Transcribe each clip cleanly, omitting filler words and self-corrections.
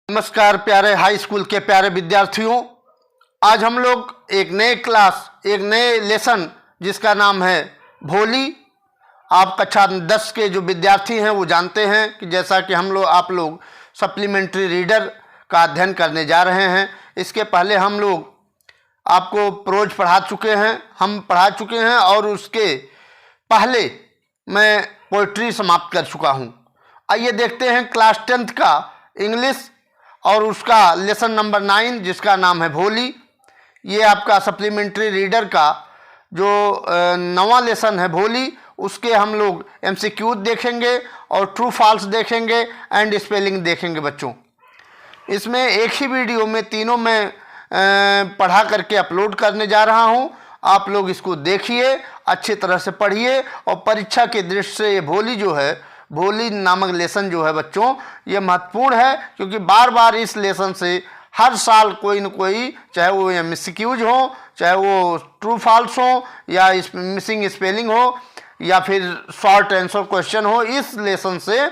नमस्कार प्यारे high school के प्यारे विद्यार्थियों। आज हम लोग एक नए लेसन जिसका नाम है भोली। आप कक्षा 10 के जो विद्यार्थी हैं वो जानते हैं कि जैसा कि आप लोग सप्लीमेंट्री रीडर का अध्ययन करने जा रहे हैं। इसके पहले हम लोग आपको प्रोज पढ़ा चुके हैं और उसके पहले मैं पोइट्री समाप्त कर चुका हूँ। आइए देखते हैं क्लास 10th का इंग्लिश और उसका लेसन नंबर 9 जिसका नाम है भोली। ये आपका सप्लीमेंट्री रीडर का जो नवा लेसन है भोली, उसके हम लोग MCQ देखेंगे और ट्रू फॉल्स देखेंगे एंड स्पेलिंग देखेंगे बच्चों। इसमें एक ही वीडियो में तीनों में पढ़ा करके अपलोड करने जा रहा हूँ। आप लोग इसको देखिए, अच्छी तरह से पढ़िए और परीक्षा के दृष्टि से ये भोली नामक लेसन जो है बच्चों, ये महत्वपूर्ण है क्योंकि बार बार इस लेसन से हर साल कोई न कोई, चाहे वो MCQs हो, चाहे वो ट्रू फॉल्स हो या मिसिंग स्पेलिंग हो या फिर शॉर्ट आंसर क्वेश्चन हो, इस लेसन से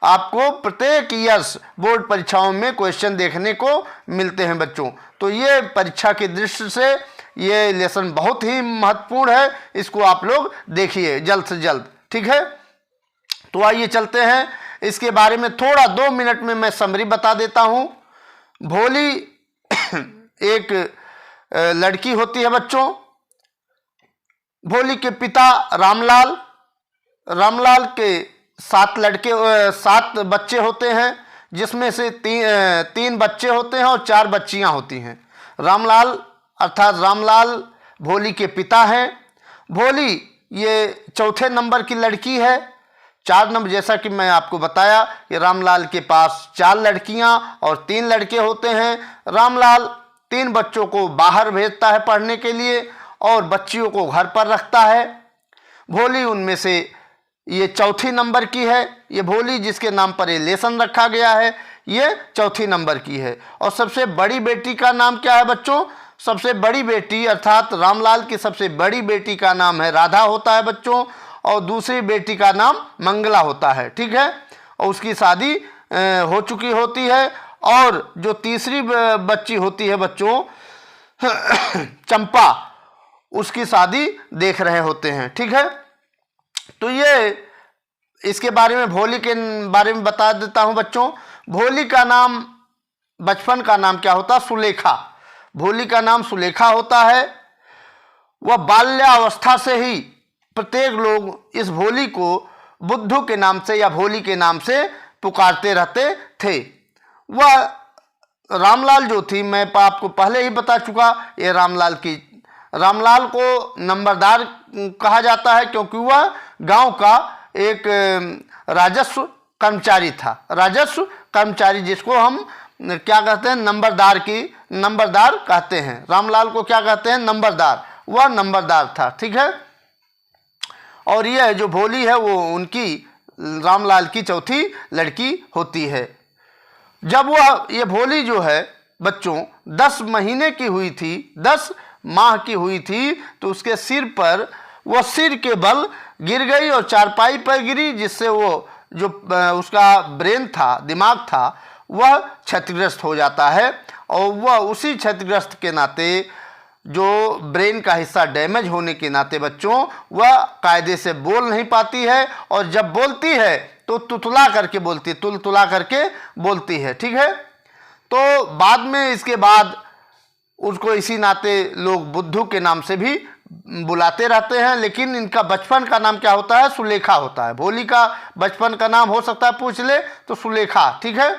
आपको प्रत्येक ईयर्स बोर्ड परीक्षाओं में क्वेश्चन देखने को मिलते हैं बच्चों। तो ये परीक्षा की दृष्टि से ये लेसन बहुत ही महत्वपूर्ण है। इसको आप लोग देखिए जल्द से जल्द, ठीक है। तो आइए चलते हैं, इसके बारे में थोड़ा 2 मिनट में मैं समरी बता देता हूँ। भोली एक लड़की होती है बच्चों। भोली के पिता रामलाल के 7 बच्चे होते हैं, जिसमें से 3 बच्चे होते हैं और 4 बच्चियां होती हैं। रामलाल भोली के पिता हैं। भोली ये चौथे नंबर की लड़की है। 4 नंबर, जैसा कि मैं आपको बताया कि रामलाल के पास 4 लड़कियां और 3 लड़के होते हैं। रामलाल 3 बच्चों को बाहर भेजता है पढ़ने के लिए और बच्चियों को घर पर रखता है। भोली उनमें से ये चौथी नंबर की है। ये भोली जिसके नाम पर ये लेसन रखा गया है, ये चौथी नंबर की है। और सबसे बड़ी बेटी का नाम क्या है बच्चों? सबसे बड़ी बेटी अर्थात रामलाल की सबसे बड़ी बेटी का नाम है राधा होता है बच्चों, और दूसरी बेटी का नाम मंगला होता है, ठीक है। और उसकी शादी हो चुकी होती है। और जो तीसरी बच्ची होती है बच्चों चंपा, उसकी शादी देख रहे होते हैं, ठीक है। तो ये इसके बारे में भोली के बारे में बता देता हूं बच्चों। भोली का नाम बचपन का नाम क्या होता? सुलेखा। भोली का नाम सुलेखा होता है। वह बाल्यावस्था से ही प्रत्येक लोग इस भोली को बुद्धू के नाम से या भोली के नाम से पुकारते रहते थे। वह रामलाल जो थी, मैं आपको पहले ही बता चुका, ये रामलाल को नंबरदार कहा जाता है क्योंकि वह गांव का एक राजस्व कर्मचारी था। राजस्व कर्मचारी जिसको हम क्या कहते हैं? नंबरदार कहते हैं। रामलाल को क्या कहते हैं? नंबरदार। वह नंबरदार था, ठीक है। और यह जो भोली है वो उनकी रामलाल की चौथी लड़की होती है। जब ये भोली जो है बच्चों 10 महीने की हुई थी, 10 माह की हुई थी, तो उसके सिर पर वो सिर के बल गिर गई और चारपाई पर गिरी, जिससे वो जो उसका ब्रेन था, दिमाग था, वह क्षतिग्रस्त हो जाता है। और वह उसी क्षतिग्रस्त के नाते, जो ब्रेन का हिस्सा डैमेज होने के नाते बच्चों, वह कायदे से बोल नहीं पाती है। और जब बोलती है तो तुतला करके बोलती है, ठीक है। तो बाद में इसके बाद उसको इसी नाते लोग बुद्धू के नाम से भी बुलाते रहते हैं। लेकिन इनका बचपन का नाम क्या होता है? सुलेखा होता है। भोली का बचपन का नाम हो सकता है पूछ ले तो सुलेखा, ठीक है।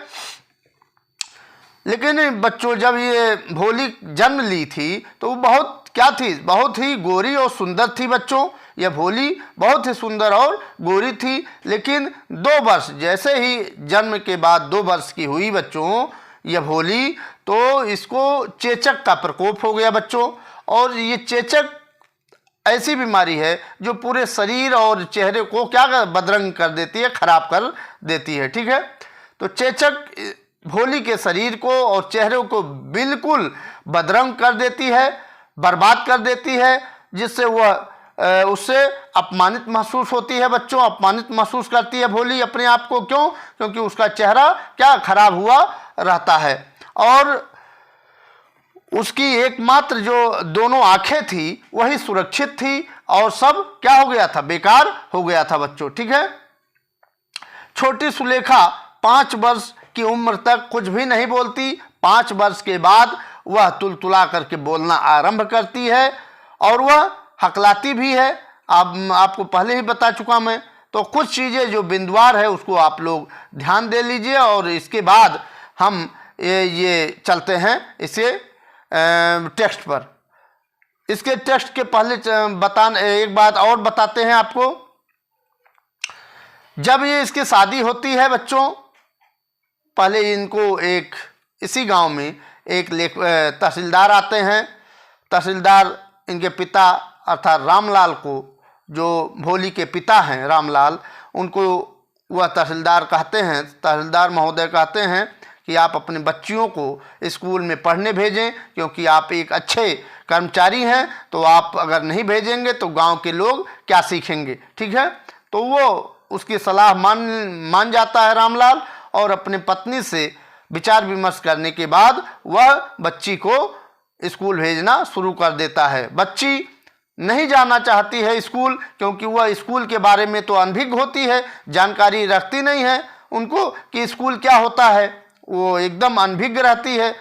लेकिन बच्चों जब ये भोली जन्म ली थी तो वो बहुत ही गोरी और सुंदर थी बच्चों। यह भोली बहुत ही सुंदर और गोरी थी। लेकिन 2 वर्ष, जैसे ही जन्म के बाद 2 वर्ष की हुई बच्चों यह भोली, तो इसको चेचक का प्रकोप हो गया बच्चों। और ये चेचक ऐसी बीमारी है जो पूरे शरीर और चेहरे को क्या बदरंग कर देती है, खराब कर देती है, ठीक है। तो चेचक भोली के शरीर को और चेहरे को बिल्कुल बदरंग कर देती है, बर्बाद कर देती है, जिससे वह उससे अपमानित महसूस होती है बच्चों। अपमानित महसूस करती है भोली अपने आप को। क्यों? क्योंकि उसका चेहरा क्या खराब हुआ, रहता है और उसकी एकमात्र जो दोनों आंखें थी वही सुरक्षित थी और सब क्या हो गया था, बेकार हो गया था बच्चों। ठीक है, छोटी सुलेखा 5 वर्ष की उम्र तक कुछ भी नहीं बोलती। 5 वर्ष के बाद वह तुलतुला करके बोलना आरंभ करती है और वह हकलाती भी है। आपको पहले ही बता चुका मैं। तो कुछ चीज़ें जो बिंदुवार है उसको आप लोग ध्यान दे लीजिए और इसके बाद हम ये चलते हैं इसे टेक्स्ट पर। इसके टेक्स्ट के पहले एक बात और बताते हैं आपको। जब ये इसकी शादी होती है बच्चों, पहले इनको एक इसी गांव में एक तहसीलदार आते हैं। तहसीलदार इनके पिता अर्थात रामलाल को, जो भोली के पिता हैं रामलाल, उनको वह तहसीलदार कहते हैं, तहसीलदार महोदय कहते हैं कि आप अपने बच्चियों को स्कूल में पढ़ने भेजें क्योंकि आप एक अच्छे कर्मचारी हैं। तो आप अगर नहीं भेजेंगे तो गांव के लोग क्या सीखेंगे। ठीक है, तो वो उसकी सलाह मान जाता है रामलाल और अपने पत्नी से विचार विमर्श करने के बाद वह बच्ची को स्कूल भेजना शुरू कर देता है। बच्ची नहीं जाना चाहती है स्कूल क्योंकि वह स्कूल के बारे में तो अनभिज्ञ होती है, जानकारी रखती नहीं है उनको कि स्कूल क्या होता है, वो एकदम अनभिज्ञ रहती है।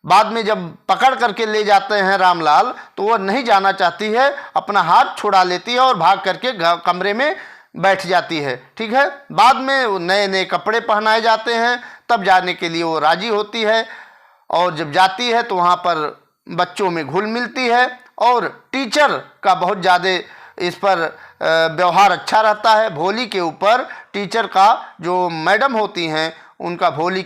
बाद में जब पकड़ करके ले जाते हैं रामलाल तो वह नहीं जाना चाहती है, अपना हाथ छुड़ा लेती है और भाग करके कमरे में बैठ जाती है। ठीक है, बाद में नए नए कपड़े पहनाए जाते हैं, तब जाने के लिए वो राजी होती है और जब जाती है तो वहाँ पर बच्चों में घुल मिलती है और टीचर का बहुत ज़्यादा इस पर व्यवहार अच्छा रहता है। भोली के ऊपर टीचर का जो मैडम होती हैं उनका भोली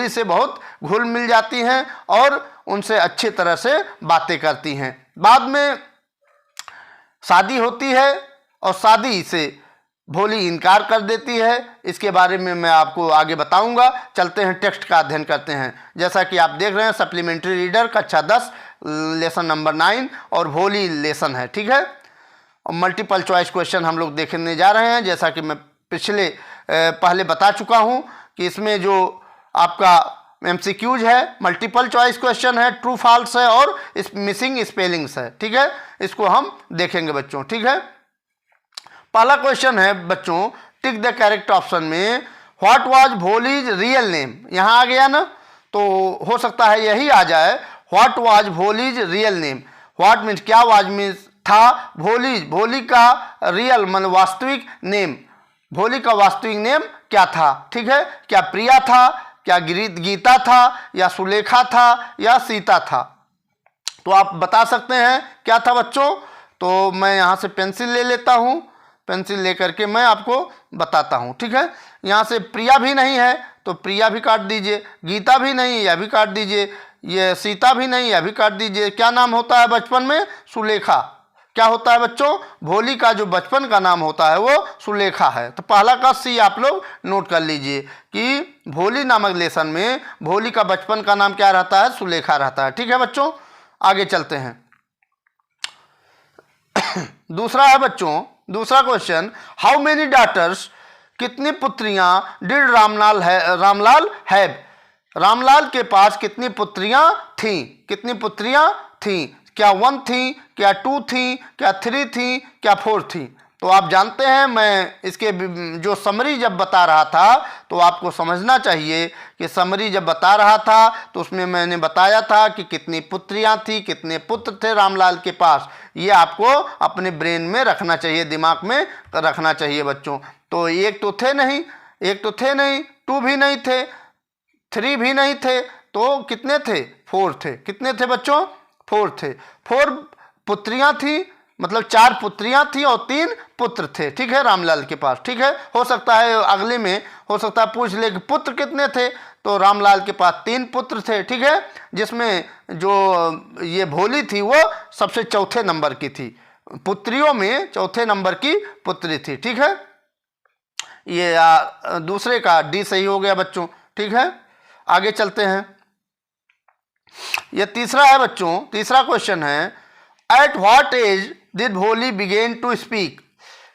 से बहुत घुल मिल जाती हैं और उनसे अच्छी तरह से बातें करती हैं। बाद में शादी होती है और शादी से भोली इनकार कर देती है। इसके बारे में मैं आपको आगे बताऊंगा। चलते हैं टेक्स्ट का अध्ययन करते हैं। जैसा कि आप देख रहे हैं सप्लीमेंट्री रीडर कक्षा 10 लेसन नंबर 9 और भोली लेसन है। ठीक है, और मल्टीपल चॉइस क्वेश्चन हम लोग देखने जा रहे हैं। जैसा कि मैं पहले बता चुका हूं कि इसमें जो आपका MCQs है, मल्टीपल चॉइस क्वेश्चन है, ट्रू फॉल्स है और मिसिंग स्पेलिंग्स है। ठीक है, इसको हम देखेंगे बच्चों। ठीक है, पहला क्वेश्चन है बच्चों, टिक द करेक्ट ऑप्शन में what was Bholi's real name. यहाँ आ गया ना, तो हो सकता है यही आ जाए, what was Bholi's real name. What means क्या, वाज मीन्स था, भोली का रियल मन वास्तविक नेम, भोली का वास्तविक नेम क्या था। ठीक है, क्या प्रिया था, क्या गीता था, या सुलेखा था, या सीता था। तो आप बता सकते हैं क्या था बच्चों। तो मैं यहाँ से पेंसिल ले लेता हूँ, पेंसिल लेकर के मैं आपको बताता हूँ। ठीक है, यहाँ से प्रिया भी नहीं है तो प्रिया भी काट दीजिए, गीता भी नहीं यह भी काट दीजिए, ये सीता भी नहीं यह भी काट दीजिए। क्या नाम होता है बचपन में, सुलेखा। क्या होता है बच्चों, भोली का जो बचपन का नाम होता है वो सुलेखा है। तो पहला का सी आप लोग नोट कर लीजिए कि भोली नामक लेसन में भोली का बचपन का नाम क्या रहता है, सुलेखा रहता है। ठीक है बच्चों, आगे चलते हैं। दूसरा है बच्चों, दूसरा क्वेश्चन, हाउ मेनी डॉटर्स, कितनी पुत्रियां डिड रामलाल हैव। रामलाल के पास कितनी पुत्रियां थीं, कितनी पुत्रियां थीं। क्या 1 थी, क्या 2 थी, क्या 3 थी, क्या 4 थी। तो आप जानते हैं मैं इसके जो समरी जब बता रहा था तो आपको समझना चाहिए कि समरी जब बता रहा था तो उसमें मैंने बताया था कि कितनी पुत्रियां थी, कितने पुत्र थे रामलाल के पास। ये आपको अपने ब्रेन में रखना चाहिए, दिमाग में रखना चाहिए बच्चों। तो एक तो थे नहीं, 2 भी नहीं थे, 3 भी नहीं थे, तो कितने थे, 4 थे। कितने थे बच्चों, 4 थे। 4 पुत्रियां थी, मतलब 4 पुत्रियां थी और 3 पुत्र थे। ठीक है, रामलाल के पास। ठीक है, हो सकता है अगले में हो सकता है पूछ ले कि पुत्र कितने थे, तो रामलाल के पास 3 पुत्र थे। ठीक है, जिसमें जो ये भोली थी वो सबसे चौथे नंबर की थी, पुत्रियों में चौथे नंबर की पुत्री थी। ठीक है, ये दूसरे का डी सही हो गया बच्चों। ठीक है, आगे चलते हैं। ये तीसरा है बच्चों, तीसरा क्वेश्चन है, एट व्हाट एज डिड भोली बिगेन टू स्पीक।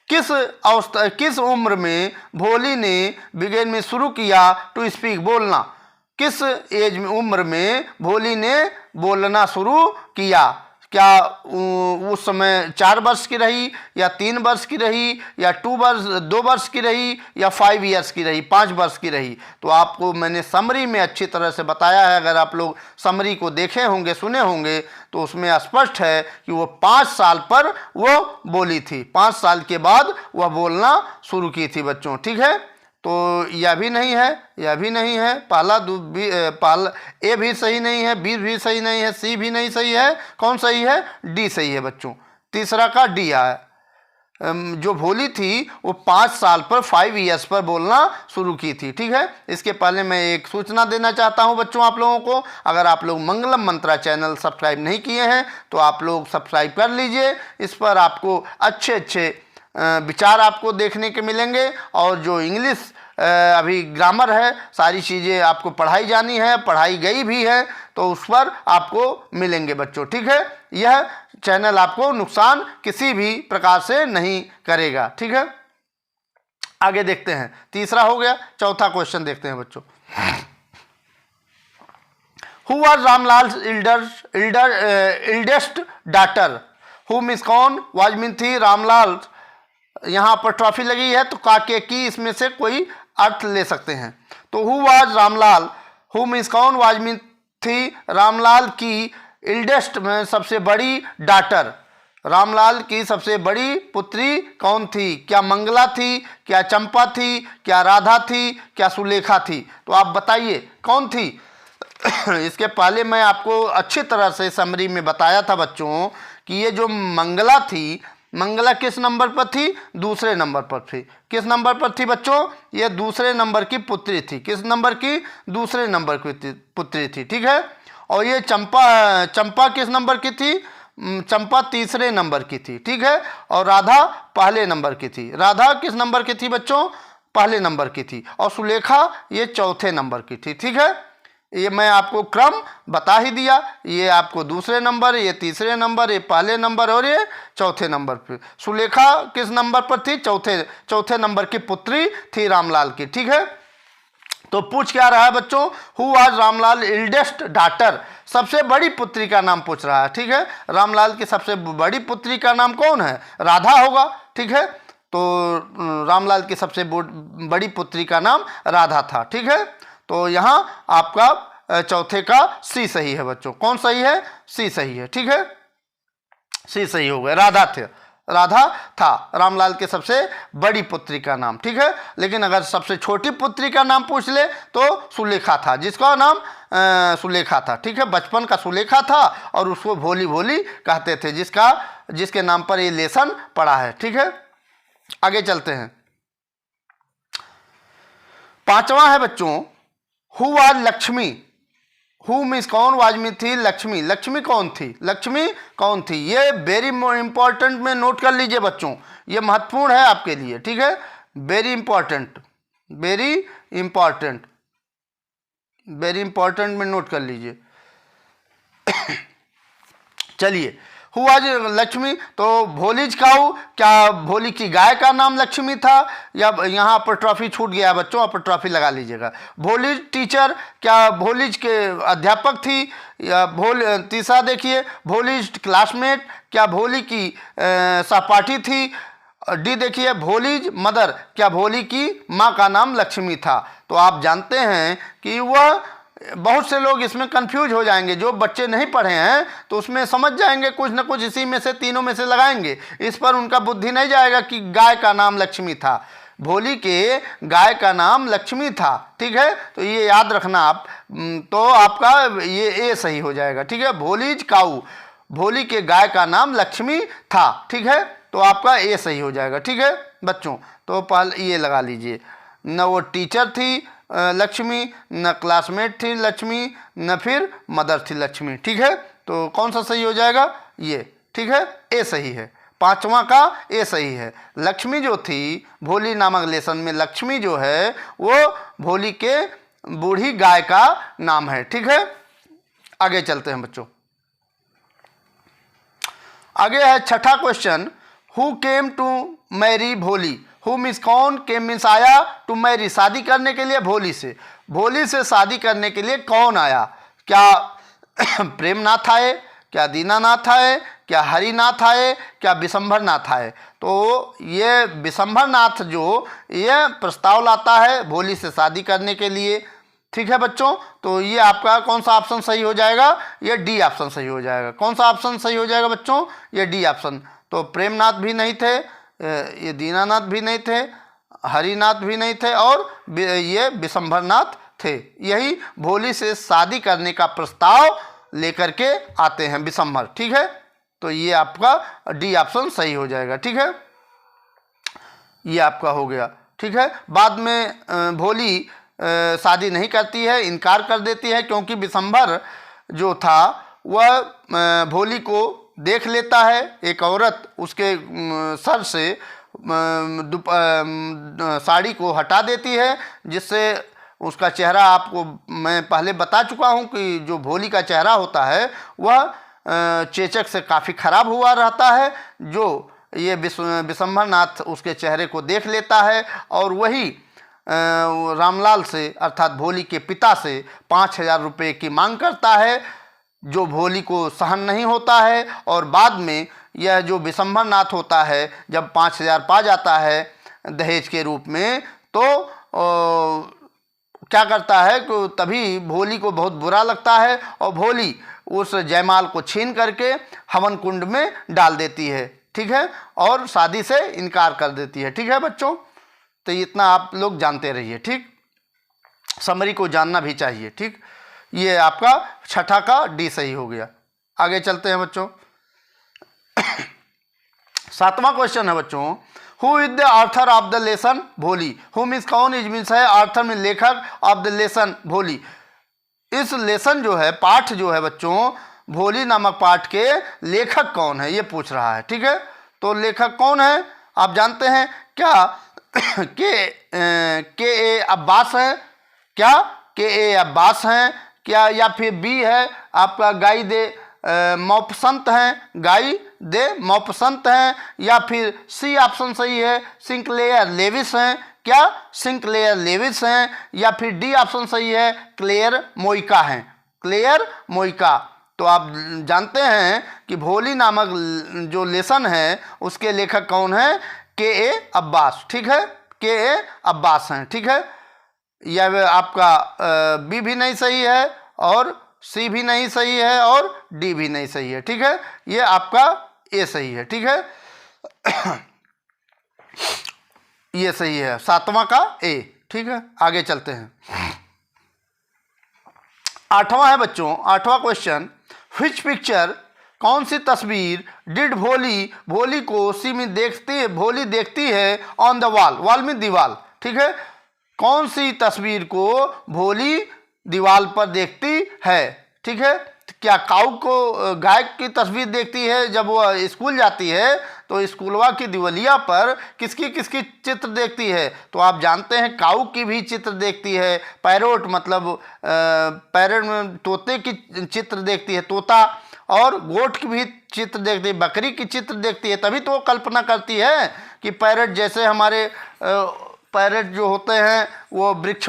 किस उम्र में भोली ने बिगेन में शुरू किया टू स्पीक, बोलना? किस एज में, उम्र में भोली ने बोलना शुरू किया? क्या उस समय 4 वर्ष की रही, या 3 वर्ष की रही, या 2 वर्ष की रही, या 5 ईयर्स की रही, 5 वर्ष की रही? तो आपको मैंने समरी में अच्छी तरह से बताया है। अगर आप लोग समरी को देखे होंगे, सुने होंगे, तो उसमें स्पष्ट है कि वो 5 साल पर वो बोली थी। 5 साल के बाद वह बोलना शुरू की थी बच्चों। ठीक है, तो यह भी नहीं है, यह भी नहीं है, ए भी सही नहीं है, बी भी सही नहीं है, सी भी नहीं सही है। कौन सही है? डी सही है बच्चों। तीसरा का डी है। जो भोली थी वो 5 साल पर, 5 ईयर्स पर बोलना शुरू की थी। ठीक है, इसके पहले मैं एक सूचना देना चाहता हूं बच्चों आप लोगों को। अगर आप लोग मंगलम मंत्रा चैनल सब्सक्राइब नहीं किए हैं तो आप लोग सब्सक्राइब कर लीजिए। इस पर आपको अच्छे अच्छे विचार आपको देखने के मिलेंगे, और जो इंग्लिश अभी ग्रामर है, सारी चीज़ें आपको पढ़ाई जानी है, पढ़ाई गई भी है, तो उस पर आपको मिलेंगे बच्चों। ठीक है, यह चैनल आपको नुकसान किसी भी प्रकार से नहीं करेगा। ठीक है, आगे देखते हैं। तीसरा हो गया, चौथा क्वेश्चन देखते हैं बच्चों। Who was Ramlal eldest daughter? Who means कौन, वाज मीन थी, रामलाल यहाँ पर ट्रॉफी लगी है तो का के की इसमें से कोई अर्थ ले सकते हैं। तो who was Ramlal, who means कौन, वाज मीन थी, रामलाल की इल्डेस्ट में सबसे बड़ी डाटर, रामलाल की सबसे बड़ी पुत्री कौन थी? क्या मंगला थी, क्या चंपा थी, क्या राधा थी, क्या सुलेखा थी? तो आप बताइए कौन थी? इसके पहले मैं आपको अच्छी तरह से समरी में बताया था बच्चों कि ये जो मंगला थी, मंगला किस नंबर पर थी? दूसरे नंबर पर थी। किस नंबर पर थी बच्चों? ये दूसरे नंबर की पुत्री थी। किस नंबर की? दूसरे नंबर की पुत्री थी। ठीक है, और ये चंपा किस नंबर की थी? चंपा तीसरे नंबर की थी। ठीक है, और राधा पहले नंबर की थी। राधा किस नंबर की थी बच्चों? पहले नंबर की थी। और सुलेखा ये चौथे नंबर की थी। ठीक है, ये मैं आपको क्रम बता ही दिया। ये आपको दूसरे नंबर, ये तीसरे नंबर, ये पहले नंबर, और ये चौथे नंबर पे। सुलेखा किस नंबर पर थी? चौथे नंबर की पुत्री थी रामलाल की। ठीक है, तो पूछ क्या रहा है बच्चों? Who was Ramlal eldest daughter? सबसे बड़ी पुत्री का नाम पूछ रहा है। ठीक है, रामलाल की सबसे बड़ी पुत्री का नाम कौन है? राधा होगा। ठीक है, तो रामलाल की सबसे बड़ी पुत्री का नाम राधा था। ठीक है, तो यहाँ आपका चौथे का सी सही है बच्चों। कौन सही है? सी सही है। ठीक है, सी सही हो गया। राधा था रामलाल के सबसे बड़ी पुत्री का नाम। ठीक है, लेकिन अगर सबसे छोटी पुत्री का नाम पूछ ले तो सुलेखा था, जिसका नाम सुलेखा था। ठीक है, बचपन का सुलेखा था, और उसको भोली भोली कहते थे, जिसके नाम पर ये लेसन पड़ा है। ठीक है, आगे चलते हैं। 5वां है बच्चों, who was Lakshmi? Who means कौन, वाज मीन थी, लक्ष्मी। लक्ष्मी कौन थी? लक्ष्मी कौन थी? ये वेरी इंपॉर्टेंट में नोट कर लीजिए बच्चों, ये महत्वपूर्ण है आपके लिए। ठीक है, very important, very important, very important में नोट कर लीजिए। चलिए, हु वाज लक्ष्मी? तो भोलीज काऊ, क्या भोली की गाय का नाम लक्ष्मी था? या यहाँ पर ट्रॉफी छूट गया बच्चों, आप पर ट्रॉफी लगा लीजिएगा। भोलीज टीचर, क्या भोलीज के अध्यापक थी? या तीसरा देखिए, भोलीज क्लासमेट, क्या भोली की सहपाठी थी? डी देखिए, भोलीज मदर, क्या भोली की माँ का नाम लक्ष्मी था? तो आप जानते हैं कि वह, बहुत से लोग इसमें कंफ्यूज हो जाएंगे, जो बच्चे नहीं पढ़े हैं तो उसमें समझ जाएंगे कुछ ना कुछ, इसी में से तीनों में से लगाएंगे। इस पर उनका बुद्धि नहीं जाएगा कि गाय का नाम लक्ष्मी था। भोली के गाय का नाम लक्ष्मी था। ठीक है, तो ये याद रखना आप, तो आपका ये ए सही हो जाएगा। ठीक है, भोलीज काऊ, भोली के गाय का नाम लक्ष्मी था। ठीक है, तो आपका ए सही हो जाएगा। ठीक है बच्चों, तो पहले ये लगा लीजिए, न वो टीचर थी लक्ष्मी, न क्लासमेट थी लक्ष्मी, न फिर मदर थी लक्ष्मी। ठीक है, तो कौन सा सही हो जाएगा? ये। ठीक है, ए सही है। 5वां का ए सही है। लक्ष्मी जो थी, भोली नामक लेसन में लक्ष्मी जो है वो भोली के बूढ़ी गाय का नाम है। ठीक है, आगे चलते हैं बच्चों। आगे है 6ठा question, who came to marry Bholi, who means कौन, केम मीन्स आया, टू मैरी शादी करने के लिए, भोली से शादी करने के लिए कौन आया? क्या प्रेमनाथ आए, क्या दीनानाथ आए, क्या हरिनाथ आए, क्या विशंभरनाथ आए? तो ये विशंभरनाथ जो ये प्रस्ताव लाता है भोली से शादी करने के लिए। ठीक है बच्चों, तो ये आपका कौन सा ऑप्शन सही हो जाएगा? ये डी ऑप्शन सही हो जाएगा। कौन सा ऑप्शन सही हो जाएगा बच्चों? ये डी ऑप्शन। तो प्रेमनाथ भी नहीं थे, ये दीनानाथ भी नहीं थे, हरिनाथ भी नहीं थे, और ये विशंभरनाथ थे। यही भोली से शादी करने का प्रस्ताव लेकर के आते हैं विशंभर। ठीक है, तो ये आपका डी ऑप्शन सही हो जाएगा। ठीक है, ये आपका हो गया। ठीक है, बाद में भोली शादी नहीं करती है, इनकार कर देती है, क्योंकि विशंभर जो था वह भोली को देख लेता है। एक औरत उसके सर से साड़ी को हटा देती है, जिससे उसका चेहरा, आपको मैं पहले बता चुका हूँ कि जो भोली का चेहरा होता है वह चेचक से काफ़ी ख़राब हुआ रहता है। जो ये विशंभरनाथ उसके चेहरे को देख लेता है और वही रामलाल से अर्थात भोली के पिता से 5,000 रुपये की मांग करता है, जो भोली को सहन नहीं होता है। और बाद में यह जो विशंभरनाथ होता है जब 5,000 पा जाता है दहेज के रूप में, तो क्या करता है कि तभी भोली को बहुत बुरा लगता है और भोली उस जयमाल को छीन करके हवन कुंड में डाल देती है। ठीक है, और शादी से इनकार कर देती है। ठीक है बच्चों, तो इतना आप लोग जानते रहिए। ठीक, समरी को जानना भी चाहिए। ठीक, ये आपका छठा का डी सही हो गया। आगे चलते हैं बच्चों। 7वां क्वेश्चन है बच्चों, who is the author of the lesson भोली? हु मीन्स कौन, इज मीन्स है ऑथर में लेखक, ऑफ द लेसन भोली। इस लेसन जो है, पाठ जो है बच्चों, भोली नामक पाठ के लेखक कौन है ये पूछ रहा है। ठीक है, तो लेखक कौन है आप जानते हैं क्या? के ए अब्बास हैं क्या? के ए अब्बास हैं क्या? या फिर बी है आपका गाई दे मौपसंत हैं, गाई दे मौपसंत हैं? या फिर सी ऑप्शन सही है, सिंक्लेयर लेविस हैं क्या? सिंक्लेयर लेविस हैं? या फिर डी ऑप्शन सही है, क्लेयर मोइका हैं, क्लेयर मोइका? तो आप जानते हैं कि भोली नामक जो लेसन है उसके लेखक कौन है? के ए अब्बास। ठीक है, के ए अब्बास हैं। ठीक है, यह आपका बी भी नहीं सही है और सी भी नहीं सही है और डी भी नहीं सही है। ठीक है, ये आपका ए सही है। ठीक है, ये सही है, 7वां का ए। ठीक है, आगे चलते हैं। 8वां है बच्चों, 8वां क्वेश्चन, व्हिच पिक्चर, कौन सी तस्वीर डिड भोली को सी में भोली देखती है ऑन द वॉल में दीवाल। ठीक है, कौन सी तस्वीर को भोली दीवाल पर देखती है? ठीक है, क्या काऊ को गाय की तस्वीर देखती है जब वह स्कूल जाती है, तो स्कूलवा की दिवालिया पर किसकी चित्र देखती है? तो आप जानते हैं काऊ की भी चित्र देखती है, पैरोट मतलब पैरोट में तोते की चित्र देखती है, तोता, और गोट की भी चित्र देखती है, बकरी की चित्र देखती है। तभी तो वो कल्पना करती है कि पैरट जैसे हमारे पैरट जो होते हैं वो वृक्ष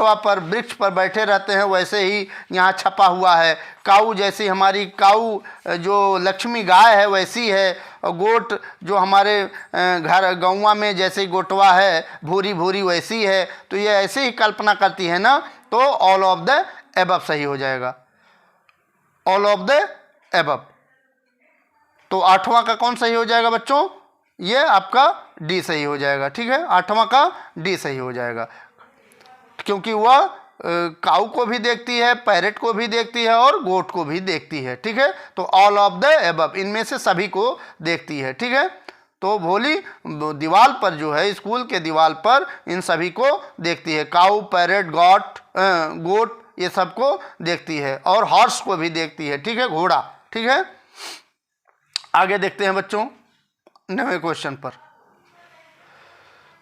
पर बैठे रहते हैं, वैसे ही यहाँ छपा हुआ है। काऊ जैसी हमारी काऊ जो लक्ष्मी गाय है वैसी है, और गोट जो हमारे घर गौवा में जैसे गोटवा है भूरी भूरी वैसी है। तो ये ऐसे ही कल्पना करती है ना, तो ऑल ऑफ द एबव सही हो जाएगा, ऑल ऑफ द एबव। तो 8वां का कौन सही हो जाएगा बच्चों? ये आपका डी सही हो जाएगा। ठीक है, 8वां का डी सही हो जाएगा, क्योंकि वह काऊ को भी देखती है, पैरेट को भी देखती है और गोट को भी देखती है। ठीक है, तो ऑल ऑफ द एबव, इनमें से सभी को देखती है। ठीक है, तो भोली दीवार पर जो है, स्कूल के दीवार पर इन सभी को देखती है, काऊ, पैरेट, गोट ये सबको देखती है, और हॉर्स को भी देखती है। ठीक है, घोड़ा। ठीक है, आगे देखते हैं बच्चों 9वें क्वेश्चन पर।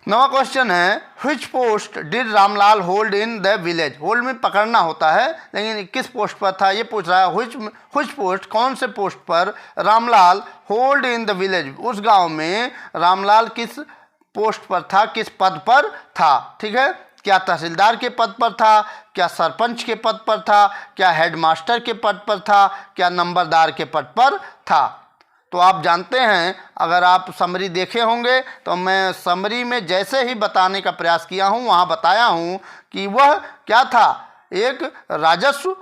नवा क्वेश्चन है, which post did Ramlal hold in the village. Hold में पकड़ना होता है, लेकिन किस पोस्ट पर था ये पूछ रहा है। व्हिच पोस्ट, कौन से पोस्ट पर Ramlal hold in the village, उस गांव में रामलाल किस पोस्ट पर था, किस पद पर था। ठीक है, क्या तहसीलदार के पद पर था, क्या सरपंच के पद पर था, क्या हेडमास्टर के पद पर था, क्या नंबरदार के पद पर था। तो आप जानते हैं, अगर आप समरी देखे होंगे तो मैं समरी में जैसे ही बताने का प्रयास किया हूँ वहाँ बताया हूँ कि वह क्या था, एक राजस्व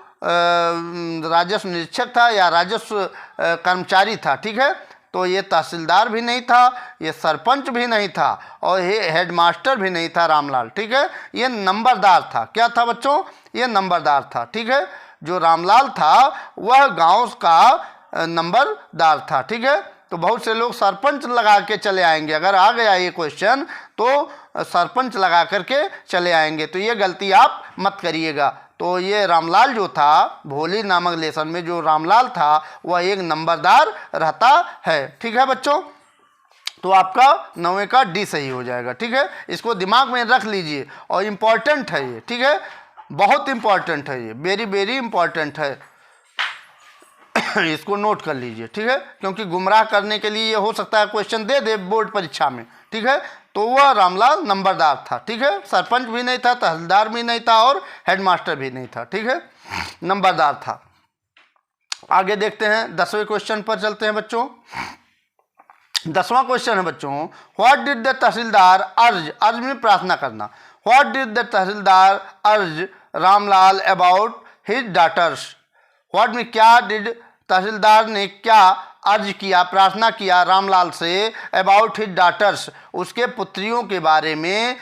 निरीक्षक था या राजस्व कर्मचारी था। ठीक है, तो ये तहसीलदार भी नहीं था, ये सरपंच भी नहीं था और ये हेडमास्टर भी नहीं था रामलाल। ठीक है, ये नंबरदार था। क्या था बच्चों, ये नंबरदार था। ठीक है, जो रामलाल था वह गांव का नंबरदार था। ठीक है, तो बहुत से लोग सरपंच लगा के चले आएंगे, अगर आ गया ये क्वेश्चन तो सरपंच लगा करके चले आएंगे, तो ये गलती आप मत करिएगा। तो ये रामलाल जो था, भोली नामक लेसन में जो रामलाल था वह एक नंबरदार रहता है। ठीक है बच्चों, तो आपका 9वें का डी सही हो जाएगा। ठीक है, इसको दिमाग में रख लीजिए और इम्पॉर्टेंट है ये। ठीक है, बहुत इम्पॉर्टेंट है ये, वेरी वेरी इम्पॉर्टेंट है, इसको नोट कर लीजिए। ठीक है, क्योंकि गुमराह करने के लिए ये हो सकता है क्वेश्चन दे दे बोर्ड परीक्षा में। ठीक है, तो वह रामलाल नंबरदार था। ठीक है, सरपंच भी नहीं था, तहसीलदार भी नहीं था और हेडमास्टर भी नहीं था। ठीक है, नंबरदार था। आगे देखते हैं, 10वें क्वेश्चन पर चलते हैं बच्चों। 10वां क्वेश्चन है बच्चों, व्हाट डिड द तहसीलदार अर्ज, अर्ज में प्रार्थना करना। What did the tehsildar urge Ramlal about his daughters. What में क्या डिड, तहसीलदार ने क्या अर्ज किया, प्रार्थना किया रामलाल से, अबाउट हिज डॉटर्स, उसके पुत्रियों के बारे में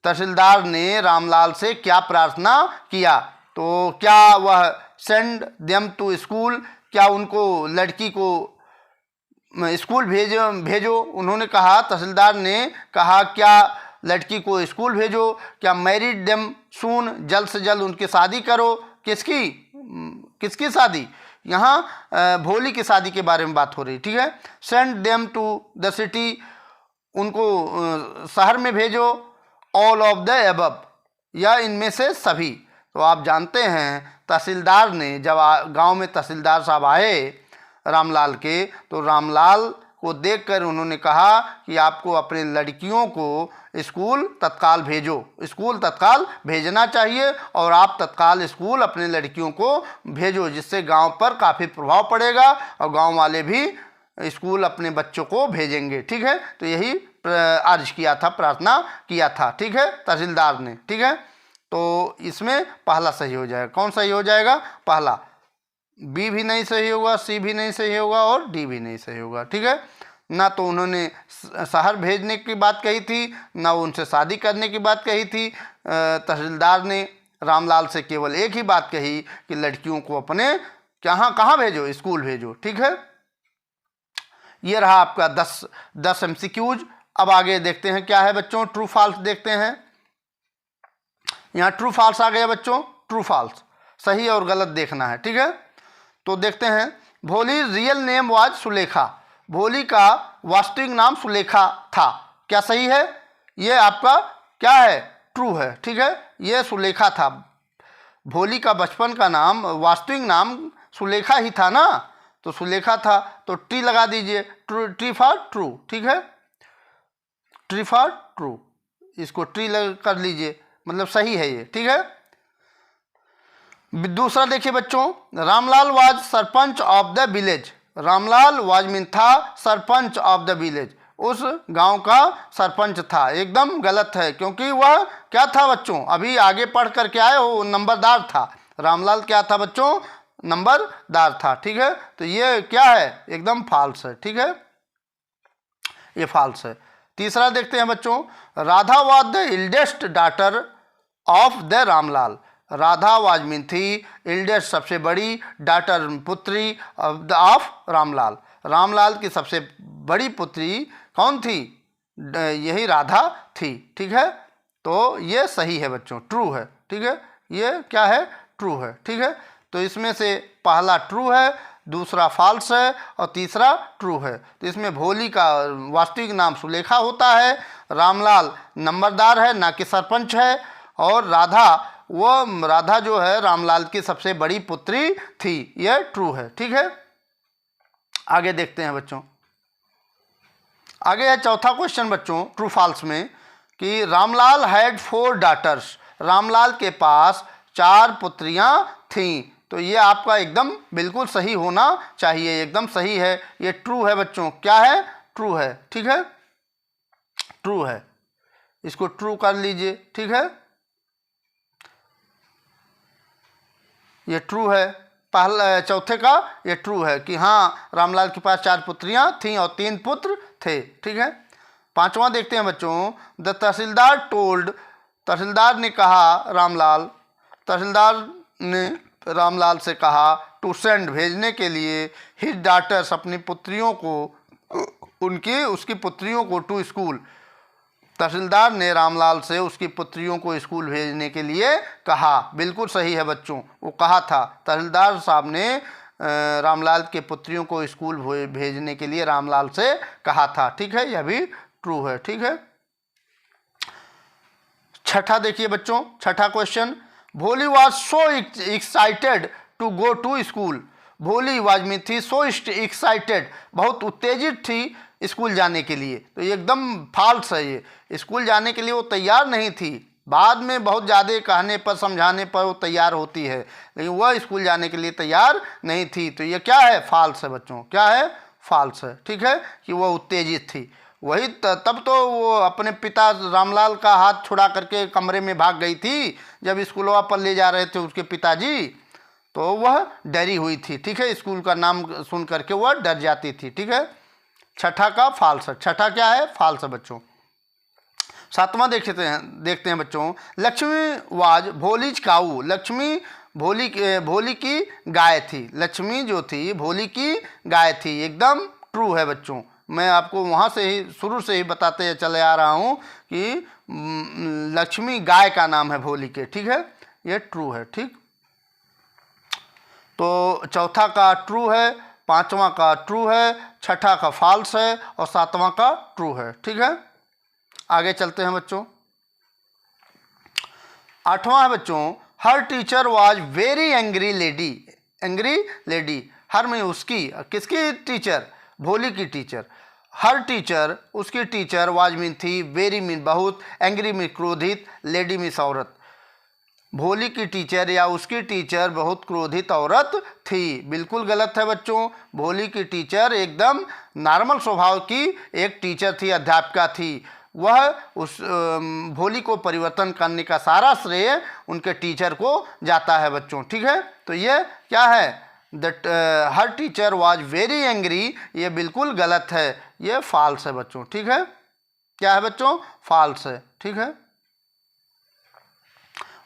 तहसीलदार ने रामलाल से क्या प्रार्थना किया। तो क्या वह सेंड देम टू स्कूल, क्या उनको, लड़की को स्कूल भेजो। उन्होंने कहा, तहसीलदार ने कहा क्या लड़की को स्कूल भेजो। क्या मैरिड देम सून, जल्द से जल्द उनकी शादी करो। किसकी शादी, यहाँ भोली की शादी के बारे में बात हो रही। ठीक है, send them to the city, उनको शहर में भेजो। ऑल ऑफ द एबव, या इनमें से सभी। तो आप जानते हैं तहसीलदार ने, जब गांव में तहसीलदार साहब आए रामलाल के, तो रामलाल को देखकर उन्होंने कहा कि आपको अपने लड़कियों को स्कूल तत्काल भेजो, स्कूल तत्काल भेजना चाहिए और आप तत्काल स्कूल अपने लड़कियों को भेजो, जिससे गांव पर काफ़ी प्रभाव पड़ेगा और गांव वाले भी स्कूल अपने बच्चों को भेजेंगे। ठीक है, तो यही अर्ज किया था, प्रार्थना किया था। ठीक है, तहसीलदार ने। ठीक है, तो इसमें पहला सही हो जाएगा। कौन सही हो जाएगा, पहला। बी भी नहीं सही होगा, सी भी नहीं सही होगा और डी भी नहीं सही होगा। ठीक है, ना तो उन्होंने शहर भेजने की बात कही थी, ना उनसे शादी करने की बात कही थी। तहसीलदार ने रामलाल से केवल एक ही बात कही कि लड़कियों को अपने कहाँ भेजो, स्कूल भेजो। ठीक है, ये रहा आपका 10 MCQs। अब आगे देखते हैं क्या है बच्चों, ट्रू फॉल्स देखते हैं। यहाँ ट्रू फॉल्स आ गया बच्चों, ट्रू फॉल्स, सही और गलत देखना है। ठीक है, तो देखते हैं। भोली रियल नेम वाज सुलेखा, भोली का वास्तविक नाम सुलेखा था। क्या सही है, ये आपका क्या है, ट्रू है। ठीक है, ये सुलेखा था। भोली का बचपन का नाम, वास्तविक नाम सुलेखा ही था ना, तो सुलेखा था, तो टी लगा दीजिए, ट्री फॉर ट्रू। ठीक है, ट्री फॉर ट्रू, इसको ट्री कर लीजिए, मतलब सही है ये। ठीक है, दूसरा देखिए बच्चों, Ramlal was sarpanch of the village. Ramlal was mean था सरपंच ऑफ द विलेज, उस गांव का सरपंच था। एकदम गलत है, क्योंकि वह क्या था बच्चों, अभी आगे पढ़ करके आए हो, नंबरदार था। रामलाल क्या था बच्चों, नंबरदार था। ठीक है, तो ये क्या है, एकदम फॉल्स है। ठीक है, ये फॉल्स है। तीसरा देखते हैं बच्चों, Radha was the eldest daughter of the Ramlal. Radha was mean थी एल्डेस्ट, सबसे बड़ी, डॉटर पुत्री, ऑफ रामलाल। रामलाल की सबसे बड़ी पुत्री कौन थी, यही राधा थी। ठीक है, तो ये सही है बच्चों, ट्रू है। ठीक है, ये क्या है, ट्रू है। ठीक है, तो इसमें से पहला ट्रू है, दूसरा फॉल्स है और तीसरा ट्रू है। तो इसमें भोली का वास्तविक नाम सुलेखा होता है, रामलाल नंबरदार है ना कि सरपंच है, और राधा जो है रामलाल की सबसे बड़ी पुत्री थी। यह ट्रू है। ठीक है, आगे देखते हैं बच्चों। आगे है चौथा क्वेश्चन बच्चों ट्रू फॉल्स में कि रामलाल हैड 4 डॉटर्स, रामलाल के पास 4 पुत्रियां थीं। तो ये आपका एकदम बिल्कुल सही होना चाहिए, एकदम सही है, ये ट्रू है बच्चों। क्या है? ट्रू है। ठीक है, ट्रू है, इसको ट्रू कर लीजिए। ठीक है, ये ट्रू है। पहला चौथे का ये ट्रू है कि हाँ रामलाल के पास 4 पुत्रियां थीं और 3 पुत्र थे। ठीक है, पांचवा देखते हैं बच्चों। द तहसीलदार टोल्ड, तहसीलदार ने कहा तहसीलदार ने रामलाल से कहा टू सेंड, भेजने के लिए, हिज डॉटर्स, अपनी पुत्रियों को, उसकी पुत्रियों को, टू स्कूल। तहसीलदार ने रामलाल से उसकी पुत्रियों को स्कूल भेजने के लिए कहा। बिल्कुल सही है बच्चों, वो कहा था, तहसीलदार साहब ने रामलाल के पुत्रियों को स्कूल भेजने के लिए रामलाल से कहा था। ठीक है, यह भी ट्रू है। ठीक है, छठा देखिए बच्चों, छठा question. Bholi was so excited to go to school, Bholi was में थी सो एक्साइटेड, बहुत उत्तेजित थी स्कूल जाने के लिए। तो ये एकदम फॉल्स है, ये स्कूल जाने के लिए वो तैयार नहीं थी, बाद में बहुत ज़्यादा कहने पर समझाने पर वो तैयार होती है, लेकिन वह स्कूल जाने के लिए तैयार नहीं थी। तो ये क्या है? फॉल्स है बच्चों। क्या है? फॉल्स है। ठीक है, कि वह उत्तेजित थी, वही तब तो वो अपने पिता रामलाल का हाथ छुड़ा करके कमरे में भाग गई थी जब स्कूलवा पर ले जा रहे थे उसके पिताजी, तो वह डरी हुई थी। ठीक है, स्कूल का नाम सुन करके वह डर जाती थी। ठीक है, छठा का फॉल्स है। छठा क्या है? फॉल्स है बच्चों। सातवां देखते हैं बच्चों। लक्ष्मी वाज भोलीज काऊ, लक्ष्मी भोली की गाय थी, लक्ष्मी जो थी भोली की गाय थी। एकदम ट्रू है बच्चों, मैं आपको वहाँ से ही शुरू से ही बताते चले आ रहा हूँ कि लक्ष्मी गाय का नाम है भोली के। ठीक है, ये ट्रू है। ठीक, तो चौथा का ट्रू है, पांचवा का ट्रू है, छठा का फॉल्स है और सातवां का ट्रू है। ठीक है, आगे चलते हैं बच्चों। आठवां है बच्चों। Her teacher was very angry lady, angry lady, her में उसकी, किसकी टीचर? भोली की टीचर। हर टीचर, उसकी टीचर, वाज मीन थी, वेरी मीन बहुत, एंग्री मीन क्रोधित, लेडी मीन औरत। भोली की टीचर या उसकी टीचर बहुत क्रोधित औरत थी। बिल्कुल गलत है बच्चों, भोली की टीचर एकदम नॉर्मल स्वभाव की एक टीचर थी, अध्यापिका थी। वह उस भोली को परिवर्तन करने का सारा श्रेय उनके टीचर को जाता है बच्चों। ठीक है, तो ये क्या है? That her teacher was very angry, ये बिल्कुल गलत है, ये फॉल्स है बच्चों। ठीक है, क्या है बच्चों? फॉल्स है। ठीक है,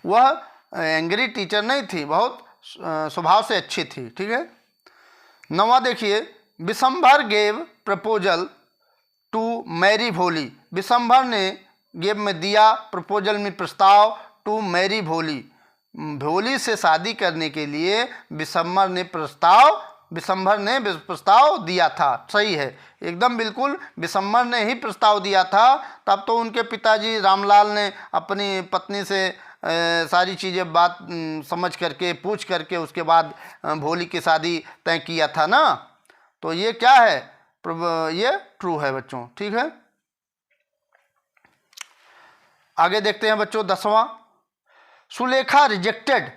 वह एंग्री टीचर नहीं थी, बहुत स्वभाव से अच्छी थी। ठीक है, नवा देखिए। Vishambhar gave proposal to marry Bholi, Vishambhar ने गेव में दिया, प्रपोजल में प्रस्ताव, टू मैरी भोली, भोली से शादी करने के लिए विशंभर ने प्रस्ताव दिया था। सही है, एकदम बिल्कुल, विशंभर ने ही प्रस्ताव दिया था। तब तो उनके पिताजी रामलाल ने अपनी पत्नी से सारी चीज़ें बात समझ करके, पूछ करके उसके बाद भोली की शादी तय किया था ना। तो ये क्या है? ये ट्रू है बच्चों। ठीक है, आगे देखते हैं बच्चों। 10वां। सुलेखा रिजेक्टेड,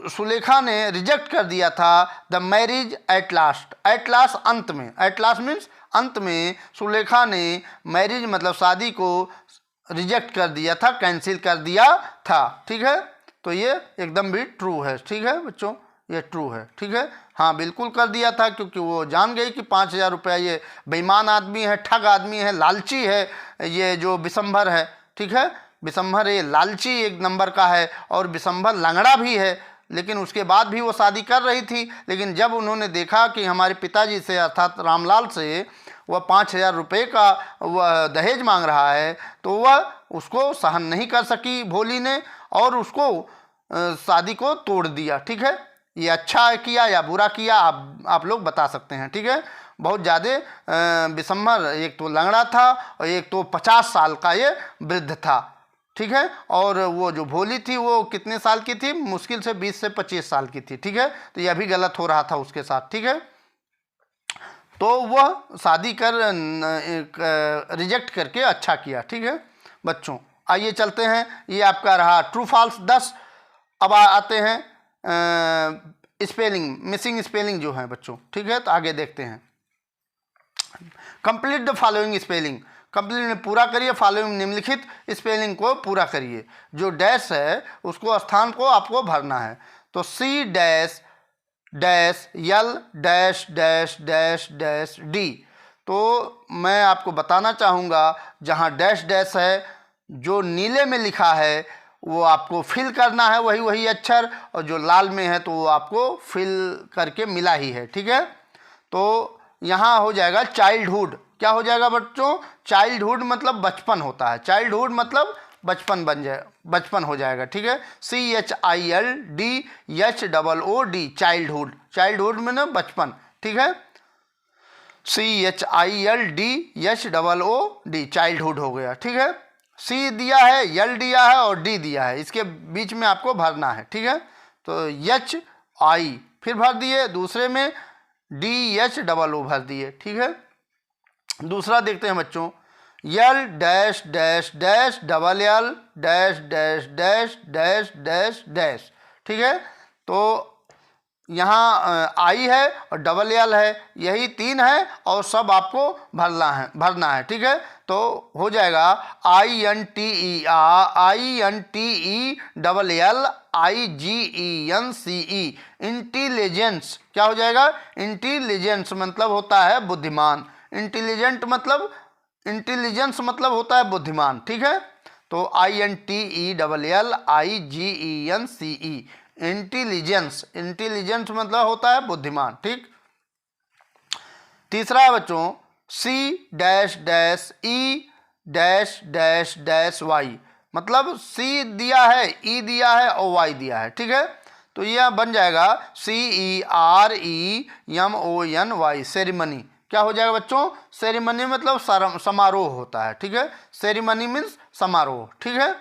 सुलेखा ने रिजेक्ट कर दिया था the marriage at last, at last अंत में, एट लास्ट मीन्स अंत में सुलेखा ने मैरिज मतलब शादी को रिजेक्ट कर दिया था, कैंसिल कर दिया था। ठीक है, तो ये एकदम भी ट्रू है। ठीक है बच्चों, ये ट्रू है। ठीक है, हाँ बिल्कुल कर दिया था, क्योंकि वो जान गई कि 5,000 रुपया, ये बेईमान आदमी है, ठग आदमी है, लालची है ये जो विशंभर है। ठीक है, विशंभर ये लालची एक नंबर का है और विशंभर लंगड़ा भी है, लेकिन उसके बाद भी वो शादी कर रही थी। लेकिन जब उन्होंने देखा कि हमारे पिताजी से अर्थात रामलाल से वह 5,000 रुपये का वह दहेज मांग रहा है, तो वह उसको सहन नहीं कर सकी भोली ने और उसको शादी को तोड़ दिया। ठीक है, ये अच्छा किया या बुरा किया आप लोग बता सकते हैं, ठीक है। बहुत ज़्यादा विषमर, एक तो लंगड़ा था और एक तो 50 साल का ये वृद्ध था, ठीक है। और वो जो भोली थी वो कितने साल की थी, मुश्किल से 20 से 25 साल की थी, ठीक है। तो यह भी गलत हो रहा था उसके साथ, ठीक है। तो वह शादी कर रिजेक्ट करके अच्छा किया, ठीक है बच्चों। आइए चलते हैं, ये आपका रहा ट्रू फॉल्स 10। अब आते हैं स्पेलिंग, मिसिंग स्पेलिंग जो है बच्चों, ठीक है। तो आगे देखते हैं। Complete the following spelling, complete में पूरा करिए, फॉलोइंग निम्नलिखित स्पेलिंग को पूरा करिए। जो डैश है उसको स्थान को आपको भरना है। तो C dash dash L dash dash dash dash D. तो मैं आपको बताना चाहूँगा, जहाँ डैश डैश है जो नीले में लिखा है वो आपको फिल करना है, वही अक्षर, और जो लाल में है तो वो आपको फिल करके मिला ही है, ठीक है। तो यहाँ हो जाएगा चाइल्डहुड। क्या हो जाएगा बच्चों, चाइल्डहुड मतलब बचपन होता है, चाइल्डहुड मतलब बचपन बचपन हो जाएगा, ठीक है। CHILDHOOD चाइल्डहुड, चाइल्डहुड में ना बचपन, ठीक है। CHILDHOOD चाइल्डहुड हो गया, ठीक है। सी दिया है, यल दिया है और डी दिया है, इसके बीच में आपको भरना है, ठीक है। तो HI फिर भर दिए, दूसरे में DHOO भर दिए, ठीक है। दूसरा देखते हैं बच्चों, L dash dash dash double L dash dash dash dash dash dash, ठीक है। तो यहाँ आई है और डबल यल है, यही 3 है और सब आपको भरना है, ठीक है। तो हो जाएगा INTER INTELLIGENCE इंटेलिजेंस। क्या हो जाएगा, इंटेलिजेंस मतलब होता है बुद्धिमान, इंटेलिजेंट मतलब इंटेलिजेंस मतलब होता है बुद्धिमान, ठीक है। तो INTELLIGENCE इंटेलिजेंस, इंटेलिजेंस मतलब होता है बुद्धिमान, ठीक। तीसरा है बच्चों, C dash dash E dash dash dash Y, मतलब C दिया है, E दिया है और Y दिया है, ठीक है। तो यह बन जाएगा CEREMONY सेरेमनी। क्या हो जाएगा बच्चों, सेरेमनी मतलब समारोह होता है, ठीक है। सेरेमनी मीन्स समारोह, ठीक है।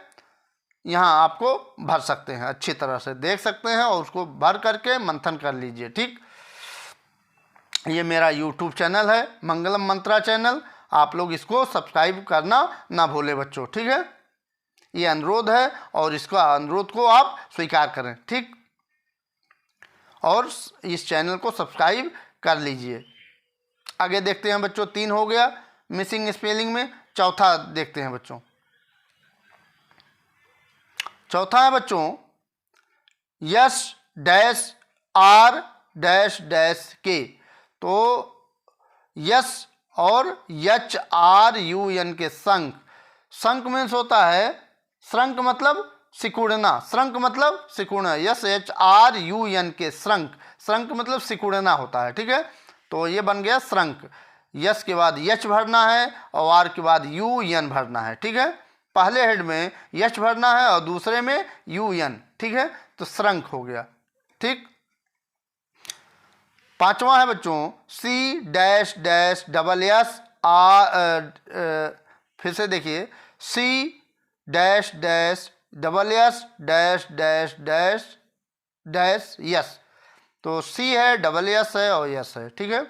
यहाँ आपको भर सकते हैं, अच्छी तरह से देख सकते हैं और उसको भर करके मंथन कर लीजिए, ठीक। ये मेरा YouTube चैनल है मंगलम मंत्रा चैनल, आप लोग इसको सब्सक्राइब करना ना भूलें बच्चों, ठीक है। ये अनुरोध है और इसका अनुरोध को आप स्वीकार करें, ठीक। और इस चैनल को सब्सक्राइब कर लीजिए। आगे देखते हैं बच्चों, 3 हो गया मिसिंग स्पेलिंग में। चौथा देखते हैं बच्चों, चौथा है बच्चों yes dash R dash dash K. तो यस और HRUN के संक, संक मीन्स होता है श्रंक मतलब सिकुड़ना, श्रंक मतलब सिकुड़ना, SHRUN के श्रंक, श्रंक मतलब सिकुड़ना होता है, ठीक है। तो ये बन गया श्रंक। यस के बाद यच भरना है और आर के बाद UN भरना है, ठीक है। पहले हेड में यच भरना है और दूसरे में UN, ठीक है। तो श्रंक हो गया, ठीक। पांचवा है बच्चों C dash dash double S फिर से देखिए C dash dash double S dash dash dash dash yes. तो C है, डबल S है और यस है, ठीक है।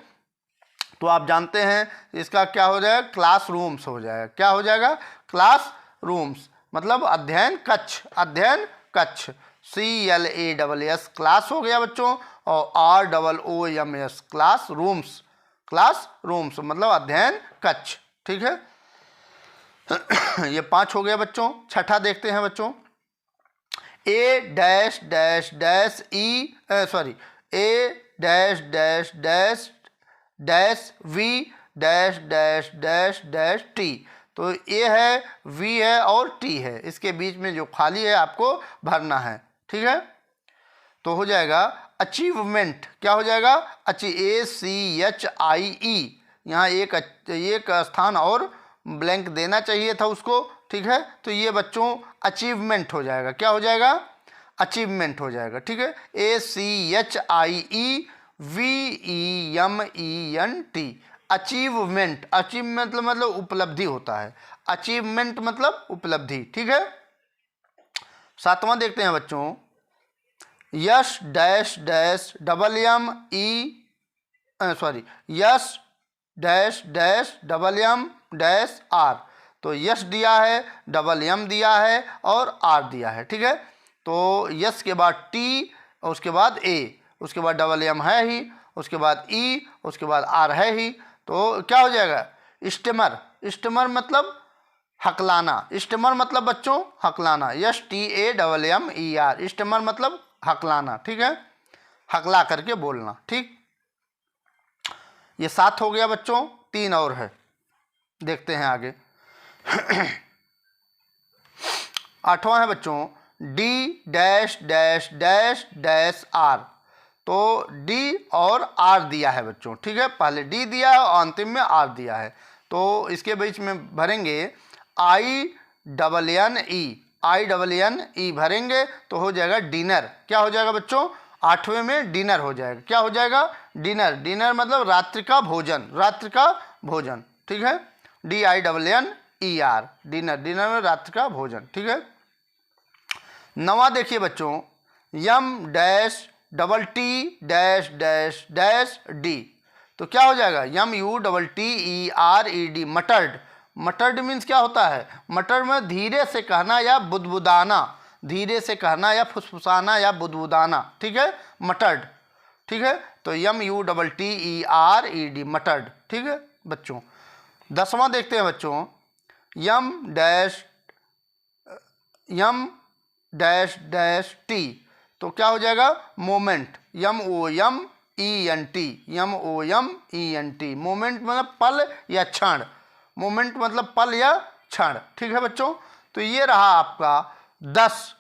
तो आप जानते हैं इसका क्या हो जाएगा, क्लासरूम्स हो जाएगा। क्या हो जाएगा, क्लास रूम्स मतलब अध्ययन कक्ष, अध्ययन कक्ष। CLASS क्लास हो गया बच्चों और ROOMS class rooms, class rooms मतलब अध्ययन कक्ष, ठीक है। ये 5 हो गया बच्चों। छठा देखते हैं बच्चों, A dash dash dash A dash dash dash dash V dash dash dash dash T। तो A है, V है और T है, इसके बीच में जो खाली है आपको भरना है, ठीक है। तो हो जाएगा अचीवमेंट। क्या हो जाएगा, ACHIE। यहाँ एक स्थान और ब्लैंक देना चाहिए था उसको, ठीक है। तो ये बच्चों अचीवमेंट हो जाएगा। क्या हो जाएगा, अचीवमेंट हो जाएगा, ठीक है। ACHIEVEMENT, achievement. अचीवमेंट मतलब उपलब्धि होता है, अचीवमेंट मतलब उपलब्धि, ठीक है। सातवां देखते हैं बच्चों, S dash dash double M E sorry S dash dash double M dash R. तो यश दिया है, डबल एम दिया है और आर दिया है, ठीक है। तो यश के बाद टी, उसके बाद ए, उसके बाद डबल एम है ही, उसके बाद ई, उसके बाद आर है ही। तो क्या हो जाएगा, स्टेमर। स्टेमर मतलब हकलाना। स्टेमर मतलब बच्चों हकलाना, STAMMER। स्टेमर मतलब हकलाना, ठीक है, हकला करके बोलना, ठीक। ये 7 हो गया बच्चों, 3 और है, देखते हैं आगे। 8वां है बच्चों, D dash dash dash dash R। तो D और R दिया है बच्चों, ठीक है। पहले D दिया है और अंतिम में R दिया है। तो इसके बीच में भरेंगे INNE भरेंगे तो हो जाएगा डिनर। क्या हो जाएगा बच्चों, 8वें में डिनर हो जाएगा। क्या हो जाएगा, डिनर। डिनर मतलब रात्रि का भोजन, रात्रि का भोजन, ठीक है। DINNER, dinner. डिनर में रात्रि का भोजन, ठीक है। 9वां देखिए बच्चों, M dash double T dash dash dash D. तो क्या हो जाएगा, MUTTERED, मटर्ड। मटर्ड मीन्स क्या होता है, मटर्ड में धीरे से कहना या बुदबुदाना, धीरे से कहना या फुसफुसाना या बुदबुदाना, ठीक है, मटर्ड, ठीक है। तो MUTTERED, मटर्ड, ठीक है बच्चों। 10वां देखते हैं बच्चों, यम डैश डैश टी। तो क्या हो जाएगा, मोमेंट। MOMENT, मोमेंट मतलब पल या क्षण, मोमेंट मतलब पल या क्षण, ठीक है बच्चों। तो ये रहा आपका 10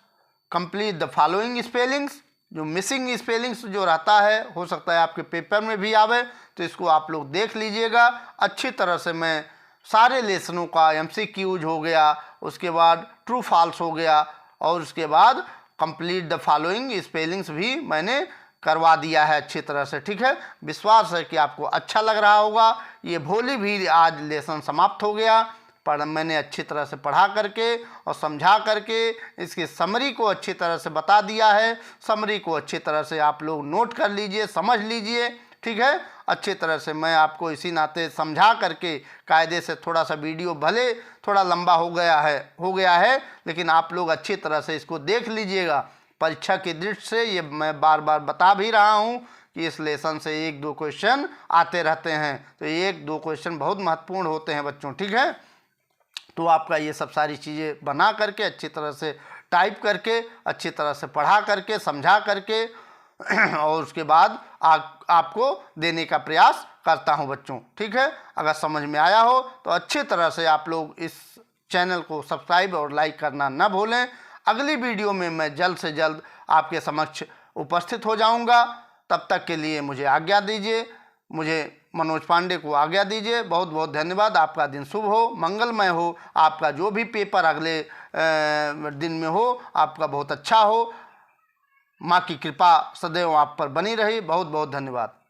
कंप्लीट द फॉलोइंग स्पेलिंग्स। जो मिसिंग स्पेलिंग्स जो रहता है, हो सकता है आपके पेपर में भी आवे, तो इसको आप लोग देख लीजिएगा अच्छी तरह से। मैं सारे लेसनों का MCQs हो गया, उसके बाद ट्रू फॉल्स हो गया, और उसके बाद कंप्लीट द फॉलोइंग स्पेलिंग्स भी मैंने करवा दिया है अच्छी तरह से, ठीक है। विश्वास है कि आपको अच्छा लग रहा होगा। ये भोली भी आज लेसन समाप्त हो गया, पर मैंने अच्छी तरह से पढ़ा करके और समझा करके इसकी समरी को अच्छी तरह से बता दिया है। समरी को अच्छी तरह से आप लोग नोट कर लीजिए, समझ लीजिए, ठीक है। अच्छी तरह से मैं आपको इसी नाते समझा करके कायदे से, थोड़ा सा वीडियो भले थोड़ा लंबा हो गया है, लेकिन आप लोग अच्छी तरह से इसको देख लीजिएगा। परीक्षा की दृष्टि से ये मैं बार बार बता भी रहा हूँ कि इस लेसन से 1-2 क्वेश्चन आते रहते हैं। तो 1-2 क्वेश्चन बहुत महत्वपूर्ण होते हैं बच्चों, ठीक है। तो आपका ये सब सारी चीज़ें बना करके, अच्छी तरह से टाइप करके, अच्छी तरह से पढ़ा करके, समझा करके और उसके बाद आपको देने का प्रयास करता हूं बच्चों, ठीक है। अगर समझ में आया हो तो अच्छी तरह से आप लोग इस चैनल को सब्सक्राइब और लाइक करना न भूलें। अगली वीडियो में मैं जल्द से जल्द आपके समक्ष उपस्थित हो जाऊंगा। तब तक के लिए मुझे आज्ञा दीजिए, मुझे मनोज पांडे को आज्ञा दीजिए। बहुत बहुत धन्यवाद। आपका दिन शुभ हो, मंगलमय हो। आपका जो भी पेपर अगले दिन में हो, आपका बहुत अच्छा हो। माँ की कृपा सदैव आप पर बनी रही। बहुत बहुत धन्यवाद।